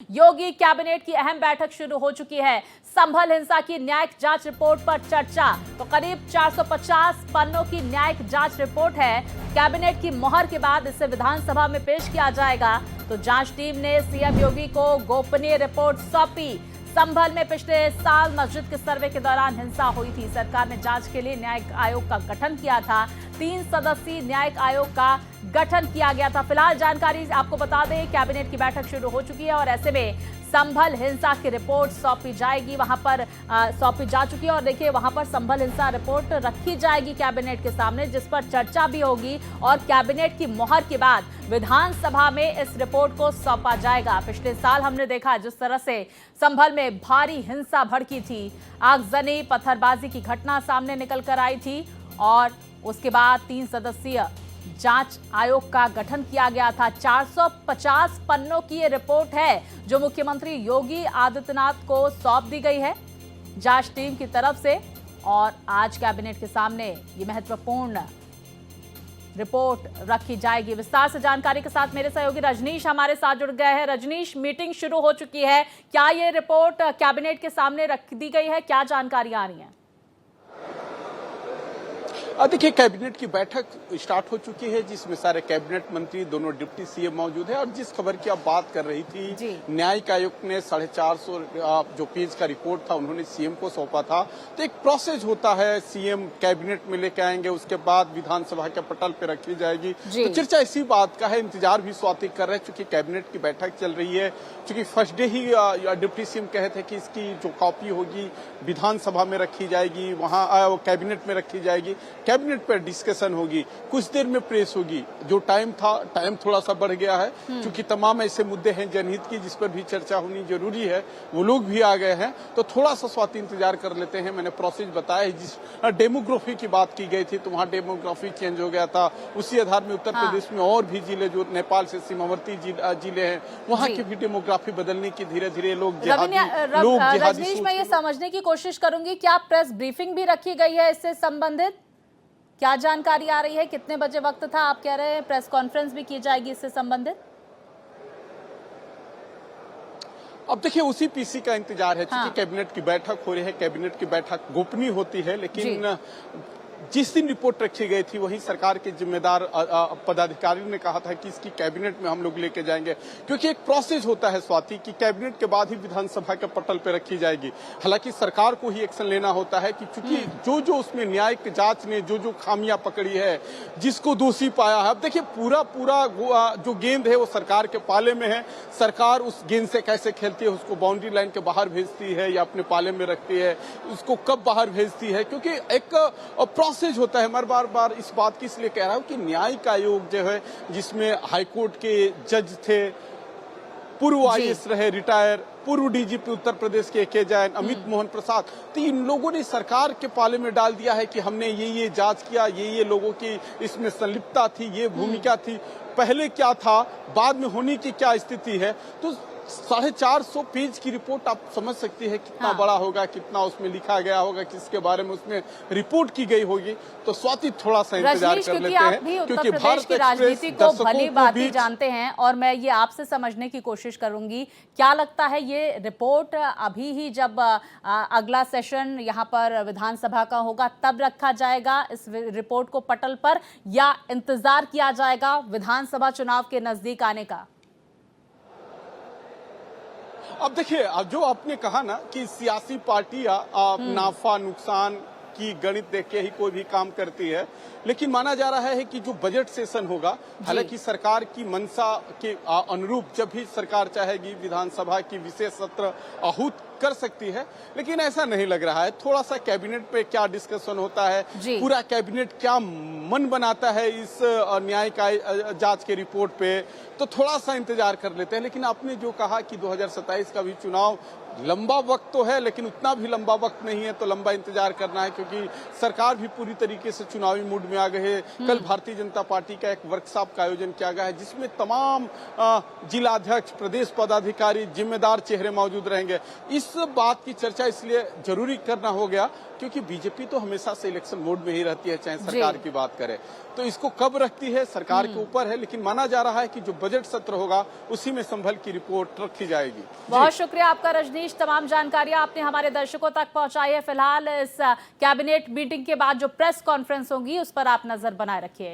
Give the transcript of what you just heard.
योगी cabinet की अहम बैठक शुरू हो चुकी है। संभल हिंसा की न्यायिक जांच रिपोर्ट पर चर्चा। तो करीब 450 पन्नों की न्यायिक जांच रिपोर्ट है। कैबिनेट की मोहर के बाद इसे विधानसभा में पेश किया जाएगा। तो जांच टीम ने सीएम योगी को गोपनीय रिपोर्ट सौंपी। संभल में पिछले साल मस्जिद के सर्वे के दौरान हिंसा हुई थी। सरकार ने जांच के लिए न्यायिक आयोग का गठन किया था। 3 सदस्यीय न्यायिक आयोग का गठन किया गया था। फिलहाल जानकारी आपको बता दें, कैबिनेट की बैठक शुरू हो चुकी है और ऐसे में संभल हिंसा की रिपोर्ट सौंपी जाएगी। वहां पर सौंपी जा चुकी है और देखिए वहां पर संभल हिंसा रिपोर्ट रखी जाएगी कैबिनेट के सामने, जिस पर चर्चा भी होगी और कैबिनेट की मोहर के बाद विधानसभा में इस रिपोर्ट को सौंपा जाएगा। पिछले साल हमने देखा जिस तरह से संभल में भारी हिंसा भड़की थी, आगजनी पत्थरबाजी की घटना सामने निकल कर आई थी और उसके बाद 3 सदस्यीय जांच आयोग का गठन किया गया था। 450 पन्नों की ये रिपोर्ट है जो मुख्यमंत्री योगी आदित्यनाथ को सौंप दी गई है जांच टीम की तरफ से और आज कैबिनेट के सामने ये महत्वपूर्ण रिपोर्ट रखी जाएगी। विस्तार से जानकारी के साथ मेरे सहयोगी रजनीश हमारे साथ जुड़ गए हैं। रजनीश, मीटिंग शुरू हो चुकी है, क्या ये रिपोर्ट कैबिनेट के सामने रख दी गई है? क्या जानकारी आ रही है? देखिए, कैबिनेट की बैठक स्टार्ट हो चुकी है जिसमें सारे कैबिनेट मंत्री, दोनों डिप्टी सीएम मौजूद है और जिस खबर की आप बात कर रही थी, न्यायिक आयोग ने 450 जो पेज का रिपोर्ट था उन्होंने सीएम को सौंपा था। तो एक प्रोसेस होता है, सीएम कैबिनेट में लेके आएंगे, उसके बाद विधानसभा के पटल पे रखी जाएगी। तो चर्चा इसी बात का है, इंतजार भी स्वाति कर रहे हैं क्योंकि कैबिनेट की बैठक चल रही है। क्योंकि फर्स्ट डे ही डिप्टी सीएम कहे थे कि इसकी जो कॉपी होगी विधानसभा में रखी जाएगी, वहां कैबिनेट में रखी जाएगी, कैबिनेट पर डिस्कशन होगी, कुछ देर में प्रेस होगी। जो टाइम था, टाइम थोड़ा सा बढ़ गया है क्योंकि तमाम ऐसे मुद्दे हैं जनहित की जिस पर भी चर्चा होनी जरूरी है, वो लोग भी आ गए हैं। तो थोड़ा सा स्वाति इंतजार कर लेते हैं। मैंने प्रोसेस बताया है, जिस डेमोग्राफी की बात की गई थी तो वहाँ डेमोग्राफी चेंज हो गया था। उसी आधार में उत्तर प्रदेश में और भी जिले जो नेपाल से सीमावर्ती जिले हैं वहाँ की भी डेमोग्राफी बदलने की धीरे धीरे लोग रजनीश, मैं ये समझने की कोशिश करूंगी, क्या प्रेस ब्रीफिंग भी रखी गई है इससे संबंधित? क्या जानकारी आ रही है? कितने बजे वक्त था? आप कह रहे हैं प्रेस कॉन्फ्रेंस भी की जाएगी इससे संबंधित? अब देखिए, उसी पीसी का इंतजार है क्योंकि कैबिनेट की बैठक हो रही है। कैबिनेट की बैठक गोपनीय होती है, लेकिन जिस दिन रिपोर्ट रखी गई थी वहीं सरकार के जिम्मेदार पदाधिकारी ने कहा था कि इसकी कैबिनेट में हम लोग लेके जाएंगे, क्योंकि एक प्रोसेस होता है स्वाति कि कैबिनेट के बाद ही विधानसभा के पटल पे रखी जाएगी। हालांकि सरकार को ही एक्शन लेना होता है कि चूंकि जो उसमें न्यायिक जांच ने जो खामियां पकड़ी है, जिसको दोषी पाया है, अब देखिए पूरा जो गेंद है वो सरकार के पाले में है। सरकार उस गेंद से कैसे खेलती है, उसको बाउंड्री लाइन के बाहर भेजती है या अपने पाले में रखती है, उसको कब बाहर भेजती है, क्योंकि एक प्रोसेस होता है। मैं बार इस बात की इसलिए कह रहा हूं कि न्यायिक आयोग जो है, जिसमें हाईकोर्ट के जज थे, पूर्व आईएएस रहे रिटायर, पूर्व डीजीपी उत्तर प्रदेश के के जैन, अमित मोहन प्रसाद, तो इन लोगों ने सरकार के पाले में डाल दिया है कि हमने ये जांच किया, ये लोगों की इसमें संलिप्तता थी, ये भूमिका थी, पहले क्या था, बाद में होने की क्या स्थिति है। तो 450 पेज की रिपोर्ट आप समझ सकती है कितना बड़ा होगा, कितना उसमें लिखा गया होगा, किसके बारे में उसमें रिपोर्ट की गई होगी। तो स्वाति थोड़ा सा इंतजार कर लेते हैं क्योंकि भारत की राजनीति को भली भांति जानते हैं और मैं ये आपसे समझने की कोशिश करूंगी, क्या लगता है ये रिपोर्ट अभी ही जब अगला सेशन यहाँ पर विधानसभा का होगा तब रखा जाएगा इस रिपोर्ट को पटल पर, या इंतजार किया जाएगा विधानसभा चुनाव के नजदीक आने का? अब देखिए, अब जो आपने कहा ना कि सियासी पार्टियां नाफा नुकसान की गणित देख के ही कोई भी काम करती है, लेकिन माना जा रहा है कि जो बजट सेशन होगा, हालांकि सरकार की मंशा के अनुरूप जब भी सरकार चाहेगी विधानसभा की विशेष सत्र आहूत कर सकती है, लेकिन ऐसा नहीं लग रहा है। थोड़ा सा कैबिनेट पे क्या डिस्कशन होता है, पूरा कैबिनेट क्या मन बनाता है इस न्यायिक जांच के रिपोर्ट पे, तो थोड़ा सा इंतजार कर लेते हैं। लेकिन आपने जो कहा कि 2027 का भी चुनाव लंबा वक्त तो है, लेकिन उतना भी लंबा वक्त नहीं है, तो लंबा इंतजार करना है क्योंकि क्योंकि सरकार भी पूरी तरीके से चुनावी मूड में आ गई है। कल भारतीय जनता पार्टी का एक वर्कशॉप का आयोजन किया गया है जिसमें तमाम जिलाध्यक्ष, प्रदेश पदाधिकारी, जिम्मेदार चेहरे मौजूद रहेंगे। इस बात की चर्चा इसलिए जरूरी करना हो गया क्योंकि बीजेपी तो हमेशा से इलेक्शन मोड में ही रहती है, चाहे सरकार की बात करे। तो इसको कब रखती है सरकार के ऊपर है, लेकिन माना जा रहा है कि जो बजट सत्र होगा उसी में संभल की रिपोर्ट रखी जाएगी। बहुत शुक्रिया आपका रजनीश, तमाम जानकारियां आपने हमारे दर्शकों तक पहुंचाई है। फिलहाल इस कैबिनेट मीटिंग के बाद जो प्रेस कॉन्फ्रेंस होगी उस पर आप नजर बनाए रखिए।